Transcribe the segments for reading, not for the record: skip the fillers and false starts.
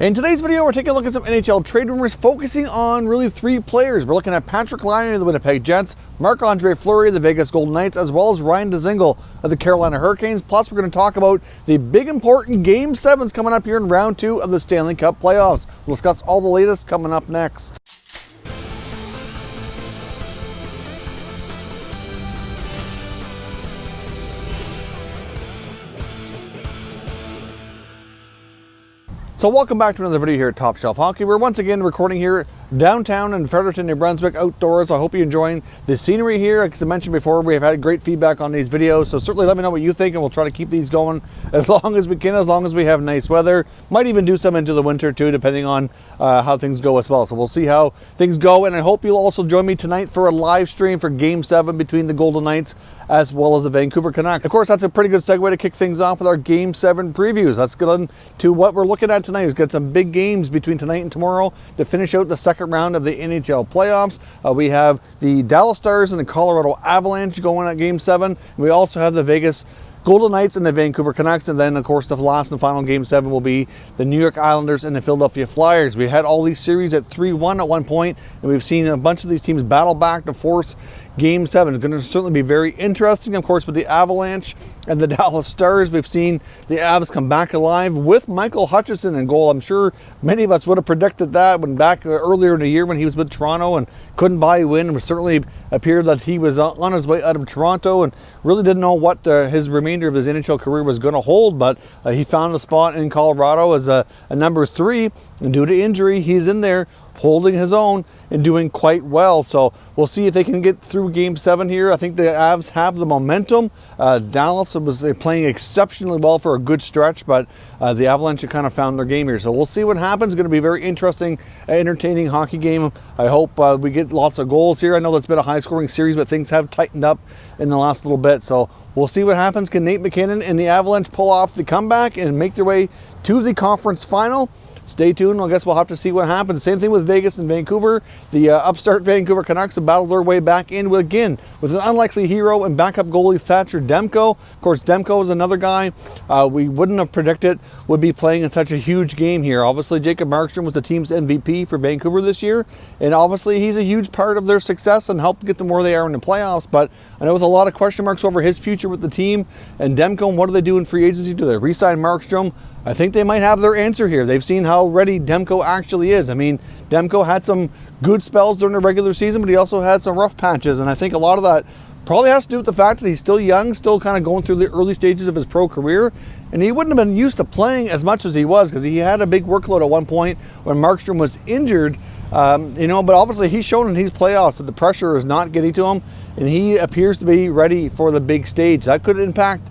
In today's video, we're taking a look at some NHL trade rumors, focusing on really three players. We're looking at Patrik Laine of the Winnipeg Jets, Marc-Andre Fleury of the Vegas Golden Knights, as well as Fleury Dzingel of the Carolina Hurricanes. Plus, we're going to talk about the big important Game 7s coming up here in Round 2 of the Stanley Cup playoffs. We'll discuss all the latest coming up next. So welcome back to another video here at Top Shelf Hockey. We're once again recording here downtown in Fredericton, New Brunswick, outdoors. I hope you're enjoying the scenery here. As I mentioned before, we have had great feedback on these videos, so certainly let me know what you think, and we'll try to keep these going as long as we can, as long as we have nice weather. Might even do some into the winter too, depending on how things go as well. So we'll see how things go, and I hope you'll also join me tonight for a live stream for Game 7 between the Golden Knights as well as the Vancouver Canucks. Of course, that's a pretty good segue to kick things off with our Game 7 previews. Let's get on to what we're looking at tonight. We've got some big games between tonight and tomorrow to finish out the second round of the NHL playoffs. We have the Dallas Stars and the Colorado Avalanche going at Game 7. We also have the Vegas Golden Knights and the Vancouver Canucks, and then of course the last and final Game 7 will be the New York Islanders and the Philadelphia Flyers. We had all these series at 3-1 at one point, and we've seen a bunch of these teams battle back to force Game 7. It's going to certainly be very interesting, of course, with the Avalanche and the Dallas Stars. We've seen the Avs come back alive with Michael Hutchinson in goal. I'm sure many of us would have predicted that when back earlier in the year when he was with Toronto and couldn't buy a win. It certainly appeared that he was on his way out of Toronto and really didn't know what his remainder of his NHL career was going to hold, but he found a spot in Colorado as a number 3, and due to injury, he's in there holding his own and doing quite well. So we'll see if they can get through Game 7 here. I think the Avs have the momentum. Dallas was playing exceptionally well for a good stretch, but the Avalanche kind of found their game here. So we'll see what happens. It's going to be a very interesting, entertaining hockey game. I hope we get lots of goals here. I know that's been a high-scoring series, but things have tightened up in the last little bit. So we'll see what happens. Can Nate McKinnon and the Avalanche pull off the comeback and make their way to the conference final? Stay tuned. I guess we'll have to see what happens. Same thing with Vegas and Vancouver. The upstart Vancouver Canucks have battled their way back in again with an unlikely hero and backup goalie Thatcher Demko. Of course, Demko is another guy we wouldn't have predicted would be playing in such a huge game here. Obviously, Jacob Markstrom was the team's MVP for Vancouver this year, and obviously he's a huge part of their success and helped get them where they are in the playoffs. But I know with a lot of question marks over his future with the team and Demko, and what do they do in free agency? Do they re-sign Markstrom? I think they might have their answer here. They've seen how ready Demko actually is. I mean, Demko had some good spells during the regular season, but he also had some rough patches, and I think a lot of that probably has to do with the fact that he's still young, still kind of going through the early stages of his pro career, and he wouldn't have been used to playing as much as he was because he had a big workload at one point when Markstrom was injured, but obviously he's shown in these playoffs that the pressure is not getting to him, and he appears to be ready for the big stage. That could impact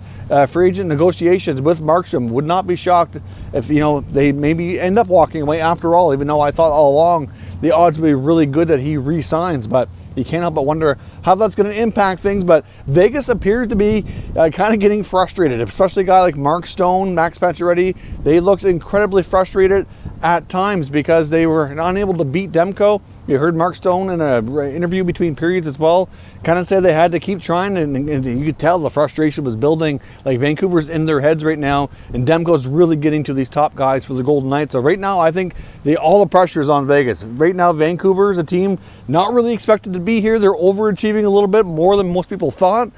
free agent negotiations with Markstrom. Would not be shocked if they maybe end up walking away after all, even though I thought all along the odds would be really good that he re-signs, but you can't help but wonder how that's going to impact things. But Vegas appears to be kind of getting frustrated, especially a guy like Mark Stone, Max Pacioretty. They looked incredibly frustrated at times because they were unable to beat Demko. You heard Mark Stone in an interview between periods as well kind of say they had to keep trying, and you could tell the frustration was building. Like, Vancouver's in their heads right now, and Demko's really getting to these top guys for the Golden Knights. So right now, I think all the pressure is on Vegas. Right now, Vancouver is a team not really expected to be here. They're overachieving a little bit more than most people thought.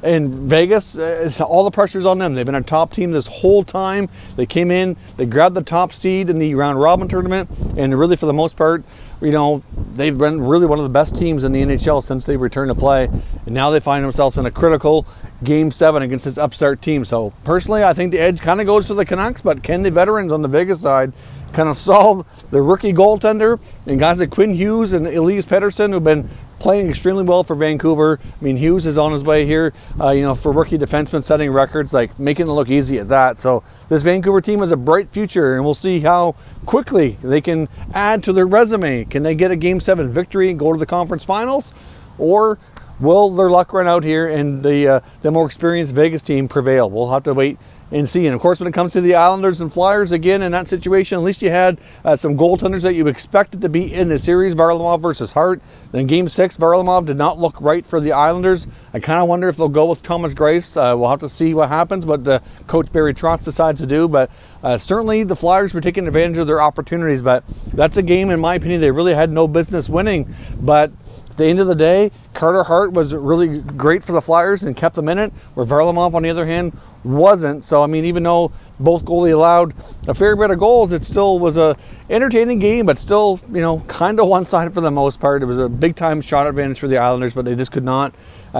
And Vegas, all the pressure's on them. They've been a top team this whole time. They came in, they grabbed the top seed in the round robin tournament, and really for the most part, they've been really one of the best teams in the NHL since they returned to play. And now they find themselves in a critical Game 7 against this upstart team. So personally, I think the edge kind of goes to the Canucks, but can the veterans on the Vegas side kind of solve the rookie goaltender and guys like Quinn Hughes and Elias Pettersson, who've been playing extremely well for Vancouver? I mean, Hughes is on his way here, for rookie defensemen, setting records, like making it look easy at that. So this Vancouver team has a bright future, and we'll see how quickly they can add to their resume. Can they get a Game 7 victory and go to the conference finals? Or will their luck run out here and the more experienced Vegas team prevail? We'll have to wait and see. And of course, when it comes to the Islanders and Flyers, again, in that situation, at least you had some goaltenders that you expected to be in the series, Varlamov versus Hart. Then Game 6, Varlamov did not look right for the Islanders. I kind of wonder if they'll go with Thomas Greiss. We'll have to see what happens, what Coach Barry Trotz decides to do. But certainly the Flyers were taking advantage of their opportunities, but that's a game, in my opinion, they really had no business winning. But at the end of the day, Carter Hart was really great for the Flyers and kept them in it, where Varlamov, on the other hand, wasn't. So, I mean, even though both goalies allowed a fair bit of goals, it still was a entertaining game, but still, you know, kind of one-sided for the most part. It was a big-time shot advantage for the Islanders, but they just could not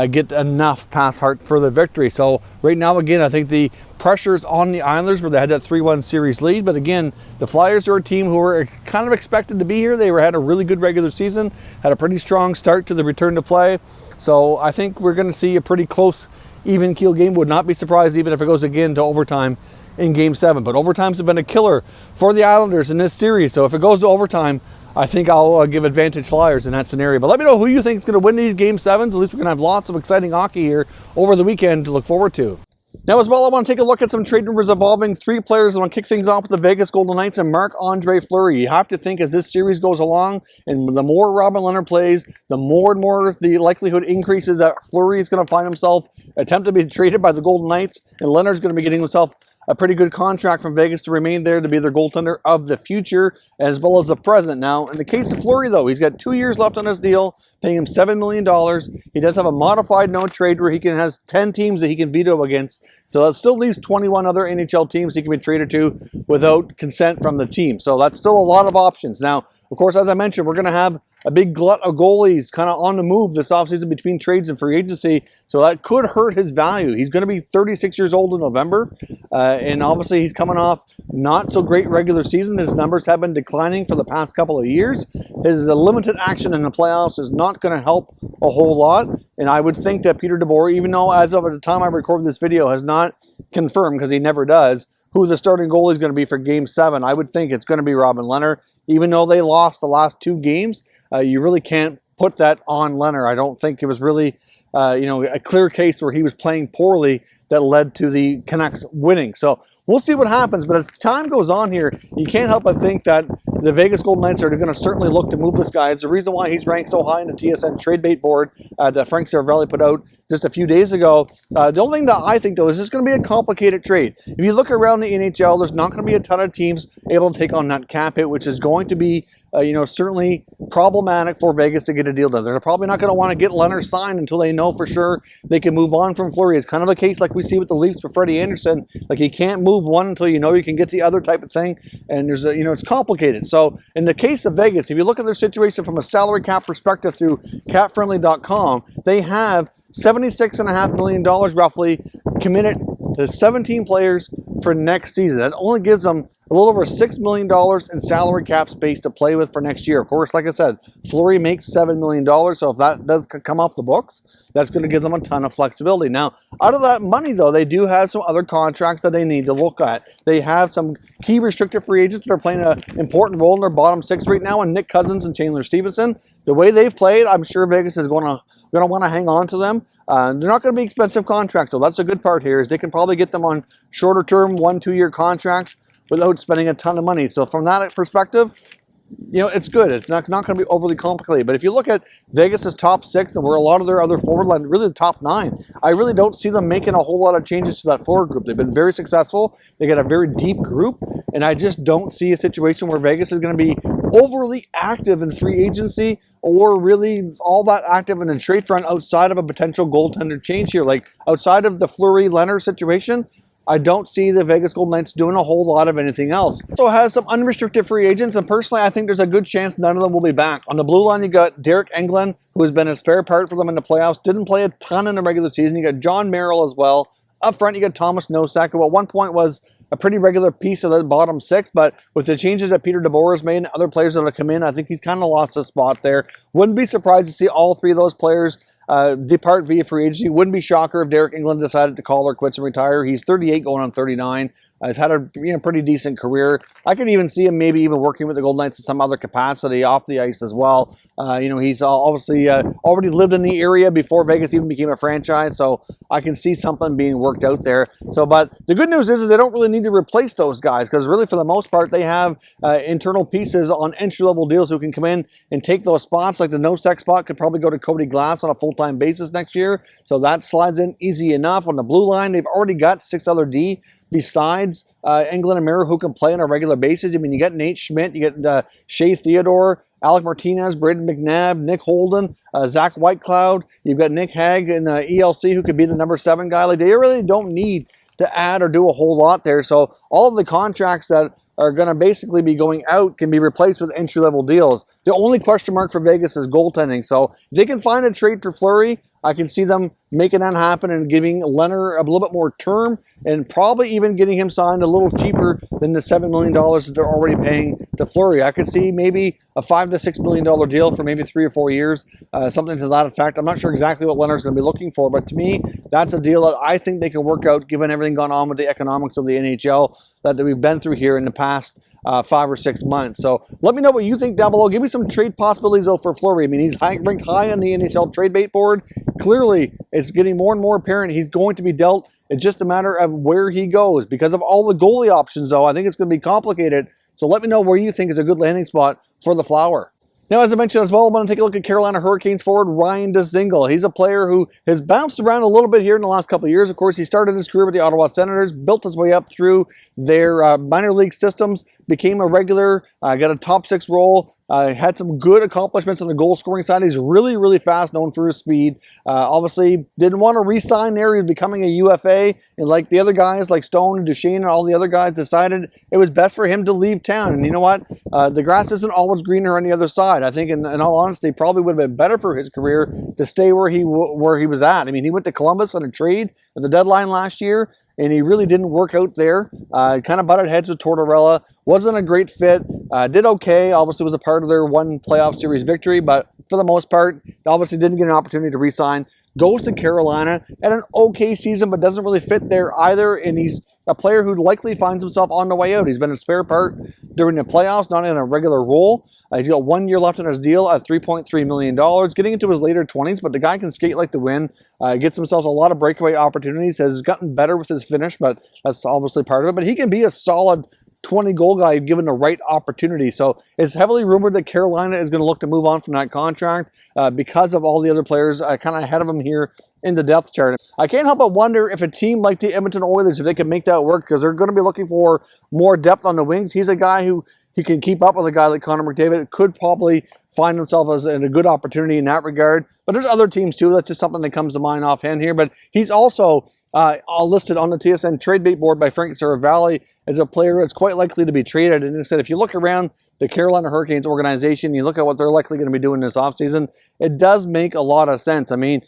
get enough past Hart for the victory. So right now, again, I think the pressure's on the Islanders, where they had that 3-1 series lead. But again, the Flyers are a team who were kind of expected to be here. They had a really good regular season, had a pretty strong start to the return to play. So I think we're going to see a pretty close, even keel game. Would not be surprised even if it goes again to overtime in Game 7. But overtimes have been a killer for the Islanders in this series. So if it goes to overtime, I think I'll give advantage Flyers in that scenario. But let me know who you think is going to win these Game 7s. At least we're going to have lots of exciting hockey here over the weekend to look forward to. Now as well, I want to take a look at some trade rumors involving 3 players. I want to kick things off with the Vegas Golden Knights and Marc-Andre Fleury. You have to think, as this series goes along, and the more Robin Lehner plays, the more and more the likelihood increases that Fleury is going to find himself attempt to be traded by the Golden Knights, and Leonard's going to be getting himself a pretty good contract from Vegas to remain there to be their goaltender of the future as well as the present. Now, in the case of Fleury, though, he's got 2 years left on his deal, paying him $7 million. He does have a modified no-trade where has 10 teams that he can veto against. So that still leaves 21 other NHL teams he can be traded to without consent from the team. So that's still a lot of options. Now, of course, as I mentioned, we're going to have a big glut of goalies kind of on the move this offseason between trades and free agency, so that could hurt his value. He's going to be 36 years old in November, and obviously he's coming off not so great regular season. His numbers have been declining for the past couple of years. His limited action in the playoffs is not going to help a whole lot, and I would think that Peter DeBoer, even though as of the time I recorded this video, has not confirmed, because he never does, who the starting goalie is going to be for Game 7, I would think it's going to be Robin Lehner. Even though they lost the last 2 games, you really can't put that on Lehner. I don't think it was really a clear case where he was playing poorly that led to the Canucks winning. So we'll see what happens. But as time goes on here, you can't help but think that the Vegas Golden Knights are going to certainly look to move this guy. It's the reason why he's ranked so high in the TSN trade bait board that Frank Saravelli put out just a few days ago. The only thing that I think, though, is it's going to be a complicated trade. If you look around the NHL, there's not going to be a ton of teams able to take on that cap hit, which is going to be certainly problematic for Vegas to get a deal done. They're probably not going to want to get Leonard signed until they know for sure they can move on from Fleury. It's kind of a case like we see with the Leafs with Freddie Anderson. Like, you can't move one until you know you can get the other type of thing. And there's it's complicated. So in the case of Vegas, if you look at their situation from a salary cap perspective through capfriendly.com, they have $76.5 million roughly committed to 17 players for next season. That only gives them a little over $6 million in salary cap space to play with for next year. Of course, like I said, Fleury makes $7 million, so if that does come off the books, that's going to give them a ton of flexibility. Now, out of that money, though, they do have some other contracts that they need to look at. They have some key restricted free agents that are playing an important role in their bottom 6 right now, and Nick Cousins and Chandler Stevenson. The way they've played, I'm sure Vegas is going to want to hang on to them. They're not going to be expensive contracts, so that's a good part here, is they can probably get them on shorter term, 1-2 year contracts without spending a ton of money. So from that perspective, it's good. It's not going to be overly complicated. But if you look at Vegas's top 6 and where a lot of their other forward line, really the top 9, I really don't see them making a whole lot of changes to that forward group. They've been very successful. They got a very deep group, and I just don't see a situation where Vegas is going to be overly active in free agency or really all that active in the trade front outside of a potential goaltender change here. Like, outside of the Fleury-Leonard situation, I don't see the Vegas Golden Knights doing a whole lot of anything else. So it has some unrestricted free agents, and personally, I think there's a good chance none of them will be back. On the blue line, you got Derek Englund, who has been a spare part for them in the playoffs. Didn't play a ton in the regular season. You got John Merrill as well. Up front, you got Thomas Nosek, who at one point was a pretty regular piece of the bottom 6, but with the changes that Peter DeBoer has made and other players that have come in, I think he's kind of lost his spot there. Wouldn't be surprised to see all 3 of those players depart via free agency. Wouldn't be shocker if Derek Englund decided to call or quits and retire. He's 38 going on 39. He's had a pretty decent career. I could even see him maybe even working with the Golden Knights in some other capacity off the ice as well. He's obviously already lived in the area before Vegas even became a franchise, so I can see something being worked out there. But the good news is they don't really need to replace those guys, because really for the most part they have internal pieces on entry-level deals who can come in and take those spots. Like the Nosek spot could probably go to Cody Glass on a full-time basis next year, so that slides in easy enough. On the blue line, they've already got 6 other D besides Englund and Miller who can play on a regular basis. I mean, you get Nate Schmidt, you get Shea Theodore, Alec Martinez, Braden McNabb, Nick Holden, Zach Whitecloud. You've got Nick Hague and ELC who could be the number 7 guy. Like, they really don't need to add or do a whole lot there. So all of the contracts that are going to basically be going out can be replaced with entry-level deals. The only question mark for Vegas is goaltending. So if they can find a trade for Fleury, I can see them making that happen and giving Leonard a little bit more term and probably even getting him signed a little cheaper than the $7 million that they're already paying to Fleury. I could see maybe a $5 to $6 million deal for maybe 3 or 4 years, something to that effect. I'm not sure exactly what Leonard's going to be looking for, but to me, that's a deal that I think they can work out given everything gone on with the economics of the NHL that we've been through here in the past 5 or 6 months. So let me know what you think down below. Give me some trade possibilities though for Fleury. I mean, he's ranked high on the NHL trade bait board. Clearly, it's getting more and more apparent he's going to be dealt. It's just a matter of where he goes. Because of all the goalie options though, I think it's going to be complicated. So let me know where you think is a good landing spot for the Flower. Now, as I mentioned as well, I'm going to take a look at Carolina Hurricanes forward Ryan Dzingel. He's a player who has bounced around a little bit here in the last couple of years. Of course, he started his career with the Ottawa Senators, built his way up through their minor league systems, became a regular, got a top 6 role, had some good accomplishments on the goal scoring side. He's really, really fast, known for his speed. Obviously, didn't want to re-sign there. He was becoming a UFA. And like the other guys, like Stone and Duchesne and all the other guys, decided it was best for him to leave town. And you know what? The grass isn't always greener on the other side. I think, in all honesty, probably would have been better for his career to stay where he was at. I mean, he went to Columbus on a trade at the deadline last year, and he really didn't work out there. Kind of butted heads with Tortorella. Wasn't a great fit. Did okay. Obviously was a part of their one playoff series victory, but for the most part, obviously didn't get an opportunity to re-sign. Goes to Carolina, had an okay season, but doesn't really fit there either. And he's a player who likely finds himself on the way out. He's been a spare part during the playoffs, not in a regular role. He's got 1 year left on his deal at $3.3 million, getting into his later 20s, but the guy can skate like the wind, gets himself a lot of breakaway opportunities, has gotten better with his finish, but that's obviously part of it. But he can be a solid 20-goal guy given the right opportunity. So it's heavily rumored that Carolina is going to look to move on from that contract because of all the other players kind of ahead of him here in the depth chart. I can't help but wonder if a team like the Edmonton Oilers, if they can make that work, because they're going to be looking for more depth on the wings. He's a guy who he can keep up with a guy like Connor McDavid. Could probably find himself as in a good opportunity in that regard. But there's other teams too. That's just something that comes to mind offhand here. But he's also listed on the TSN trade bait board by Frank Saravalli as a player that's quite likely to be traded. And instead, if you look around the Carolina Hurricanes organization, you look at what they're likely going to be doing this offseason, it does make a lot of sense. I mean,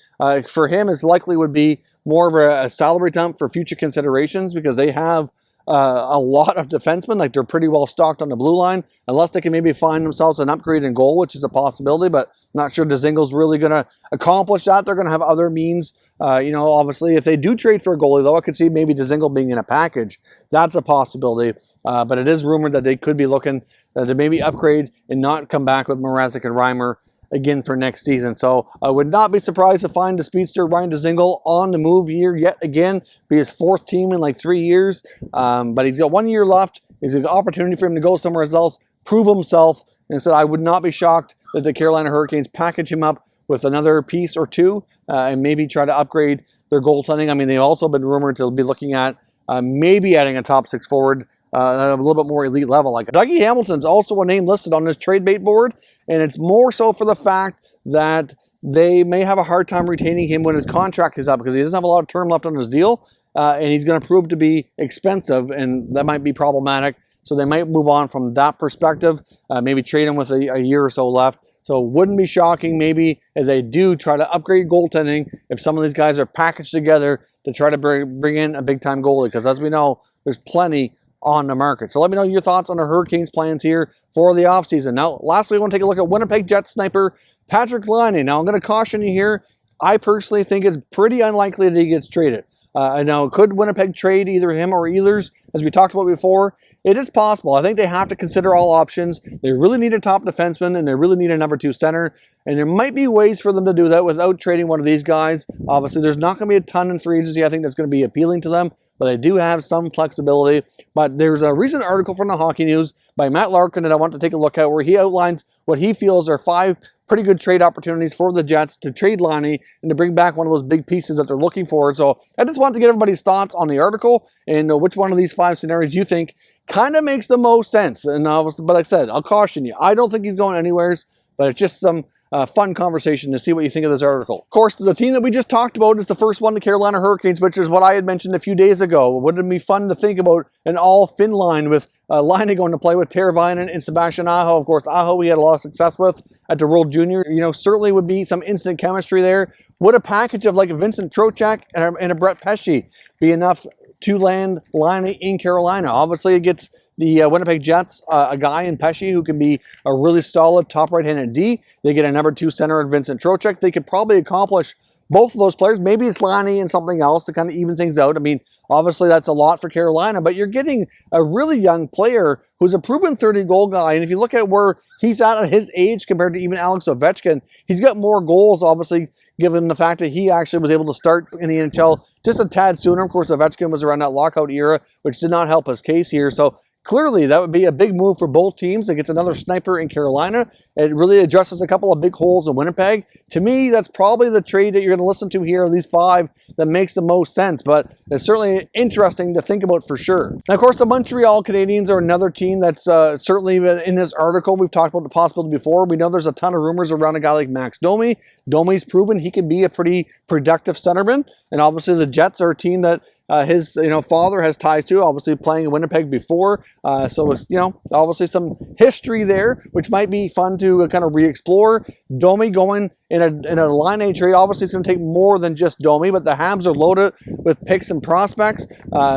for him, it likely would be more of a salary dump for future considerations because they have a lot of defensemen. Like, they're pretty well stocked on the blue line, unless they can maybe find themselves an upgrade in goal, which is a possibility, but not sure Dzingel's really going to accomplish that. They're going to have other means. Obviously, if they do trade for a goalie, though, I could see maybe Dzingel being in a package. That's a possibility. But it is rumored that they could be looking to maybe upgrade and not come back with Mrazek and Reimer again for next season. So I would not be surprised to find the speedster Ryan Dzingel on the move here yet again. Be his 4th team in like 3 years. But he's got 1 year left. There's an opportunity for him to go somewhere else, prove himself. And so I would not be shocked that the Carolina Hurricanes package him up with another piece or two and maybe try to upgrade their goaltending. I mean, they've also been rumored to be looking at maybe adding a top 6 forward at a little bit more elite level. Like Dougie Hamilton's also a name listed on this trade bait board, and it's more so for the fact that they may have a hard time retaining him when his contract is up because he doesn't have a lot of term left on his deal, and he's going to prove to be expensive, and that might be problematic. So they might move on from that perspective, maybe trade him with a year or so left. So it wouldn't be shocking maybe as they do try to upgrade goaltending if some of these guys are packaged together to try to bring in a big-time goalie, because as we know, there's plenty on the market. So let me know your thoughts on the Hurricanes' plans here for the offseason. Now, lastly, I want to take a look at Winnipeg Jets sniper Patrik Laine. Now, I'm going to caution you here. I personally think it's pretty unlikely that he gets traded. Now, could Winnipeg trade either him or Ehlers, as we talked about before? It is possible. I think they have to consider all options. They really need a top defenseman, and they really need a number 2 center. And there might be ways for them to do that without trading one of these guys. Obviously, there's not going to be a ton in free agency, I think, that's going to be appealing to them. but they do have some flexibility. But there's a recent article from the Hockey News by Matt Larkin that I want to take a look at, where he outlines what he feels are 5 pretty good trade opportunities for the Jets to trade Laine and to bring back one of those big pieces that they're looking for. So I just wanted to get everybody's thoughts on the article and which one of these 5 scenarios you think kind of makes the most sense. And but like I said, I'll caution you, I don't think he's going anywhere, but it's just some fun conversation to see what you think of this article. Of course, the team that we just talked about is the first one, the Carolina Hurricanes, which is what I had mentioned a few days ago. Wouldn't it be fun to think about an all-Finn line with Laine going to play with Teravainen and Sebastian Aho? Of course, Aho we had a lot of success with at the World Junior. Certainly would be some instant chemistry there. Would a package of like a Vincent Trocheck and a Brett Pesce be enough to land Laine in Carolina? Obviously, it gets the Winnipeg Jets a guy in Pesce who can be a really solid top right-handed D. They get a number 2 center in Vincent Trocheck. They could probably accomplish both of those players. Maybe it's Laine and something else to kind of even things out. I mean, obviously that's a lot for Carolina, but you're getting a really young player who's a proven 30-goal guy. And if you look at where he's at his age compared to even Alex Ovechkin, he's got more goals, obviously, given the fact that he actually was able to start in the NHL just a tad sooner. Of course, Ovechkin was around that lockout era, which did not help his case here. So clearly, that would be a big move for both teams. It gets another sniper in Carolina. It really addresses a couple of big holes in Winnipeg. To me, that's probably the trade that you're going to listen to here, these 5, that makes the most sense. But it's certainly interesting to think about for sure. And of course, the Montreal Canadiens are another team that's certainly in this article. We've talked about the possibility before. We know there's a ton of rumors around a guy like Max Domi. Domi's proven he can be a pretty productive centerman. And obviously, the Jets are a team that his father has ties to, obviously playing in Winnipeg before. So it's, obviously some history there, which might be fun to kind of re-explore. Domi going in a Laine trade, obviously it's going to take more than just Domi, but the Habs are loaded with picks and prospects.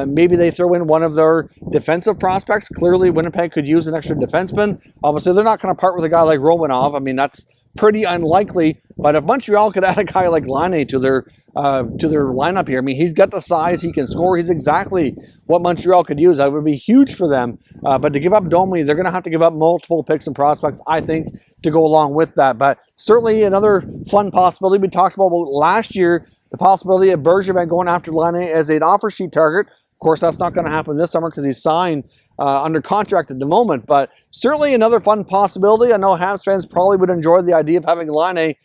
Maybe they throw in one of their defensive prospects. Clearly, Winnipeg could use an extra defenseman. Obviously, they're not going to part with a guy like Romanov. I mean, that's pretty unlikely. But if Montreal could add a guy like Laine to their lineup here, I mean, he's got the size, he can score. He's exactly what Montreal could use. That would be huge for them. But to give up Domi, they're going to have to give up multiple picks and prospects, I think, to go along with that. But certainly another fun possibility. We talked about last year, the possibility of Bergevin going after Laine as an offer sheet target. Of course, that's not going to happen this summer because he's signed under contract at the moment. But certainly another fun possibility. I know Habs fans probably would enjoy the idea of having Laine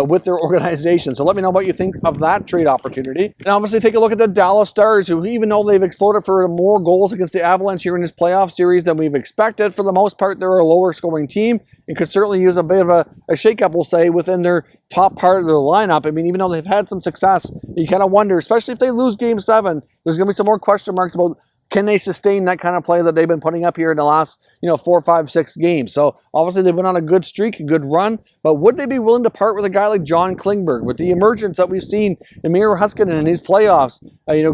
with their organization. So let me know what you think of that trade opportunity. And obviously take a look at the Dallas Stars, who even though they've exploded for more goals against the Avalanche here in this playoff series than we've expected, for the most part, they're a lower scoring team and could certainly use a bit of a shakeup, we'll say, within their top part of their lineup. I mean, even though they've had some success, you kind of wonder, especially if they lose Game 7, there's going to be some more question marks about can they sustain that kind of play that they've been putting up here in the last, 4, 5, 6 games? So obviously they've been on a good streak, a good run, but would they be willing to part with a guy like John Klingberg with the emergence that we've seen in Miro Heiskanen in these playoffs?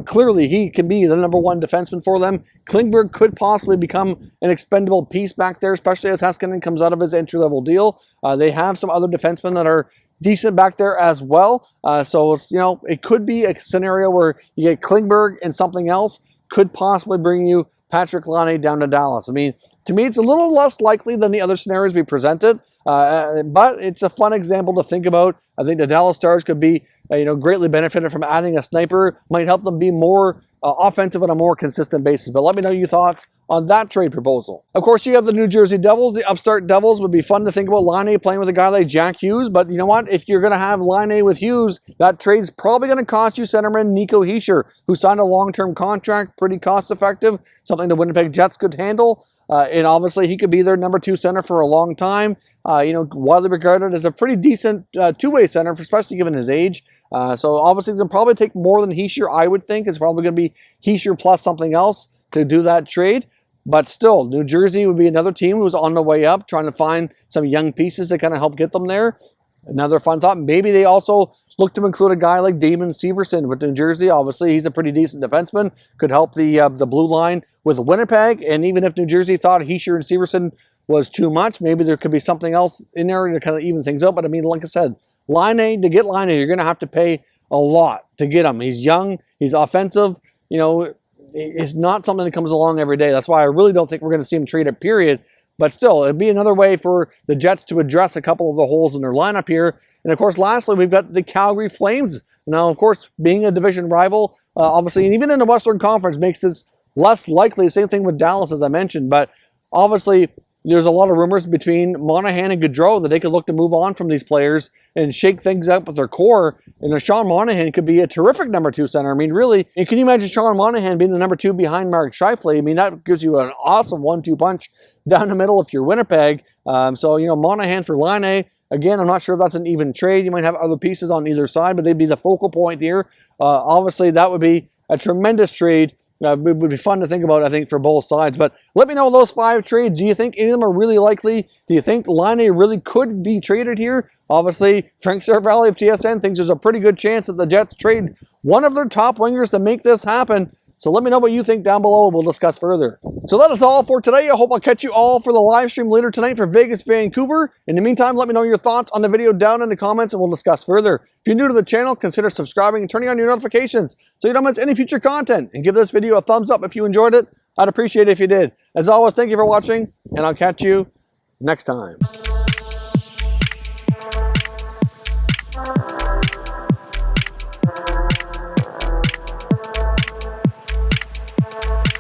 Clearly he can be the number 1 defenseman for them. Klingberg could possibly become an expendable piece back there, especially as Heiskanen comes out of his entry-level deal. They have some other defensemen that are decent back there as well. So it's, it could be a scenario where you get Klingberg and something else could possibly bring you Patrik Laine down to Dallas. I mean, to me, it's a little less likely than the other scenarios we presented, but it's a fun example to think about. I think the Dallas Stars could be, greatly benefited from adding a sniper, might help them be more offensive on a more consistent basis. But let me know your thoughts on that trade proposal. Of course, you have the New Jersey Devils. The upstart Devils would be fun to think about Laine playing with a guy like Jack Hughes. But you know what? If you're going to have Laine with Hughes, that trade's probably going to cost you centerman Nico Hischier, who signed a long-term contract, pretty cost-effective, something the Winnipeg Jets could handle. And obviously, he could be their number 2 center for a long time. Widely regarded as a pretty decent two-way center, especially given his age. So obviously, it's going to probably take more than Hischier, I would think. It's probably going to be Hischier plus something else to do that trade. But still, New Jersey would be another team who's on the way up, trying to find some young pieces to kind of help get them there. Another fun thought, maybe they also look to include a guy like Damon Severson with New Jersey. Obviously, he's a pretty decent defenseman, could help the blue line with Winnipeg. And even if New Jersey thought Hischier and Severson was too much, maybe there could be something else in there to kind of even things out. But I mean, like I said, to get Laine, you're going to have to pay a lot to get him. He's young, he's offensive, it's not something that comes along every day. That's why I really don't think we're going to see him traded, period. But still, it'd be another way for the Jets to address a couple of the holes in their lineup here. And of course, lastly, we've got the Calgary Flames. Now, of course, being a division rival, obviously, and even in the Western Conference makes this less likely. Same thing with Dallas, as I mentioned. But obviously, there's a lot of rumors between Monahan and Gaudreau that they could look to move on from these players and shake things up with their core. And Sean Monahan could be a terrific number 2 center. I mean, really, and can you imagine Sean Monahan being the number 2 behind Mark Scheifele? I mean, that gives you an awesome 1-2 punch down the middle if you're Winnipeg. So, Monahan for Laine. Again, I'm not sure if that's an even trade. You might have other pieces on either side, but they'd be the focal point here. Obviously, that would be a tremendous trade. It would be fun to think about, I think, for both sides. But let me know those 5 trades. Do you think any of them are really likely? Do you think Laine really could be traded here? Obviously, Frank Saravalli of TSN thinks there's a pretty good chance that the Jets trade one of their top wingers to make this happen. So let me know what you think down below, and we'll discuss further. So that is all for today. I hope I'll catch you all for the live stream later tonight for Vegas, Vancouver. In the meantime, let me know your thoughts on the video down in the comments, and we'll discuss further. If you're new to the channel, consider subscribing and turning on your notifications so you don't miss any future content. And give this video a thumbs up if you enjoyed it. I'd appreciate it if you did. As always, thank you for watching, and I'll catch you next time.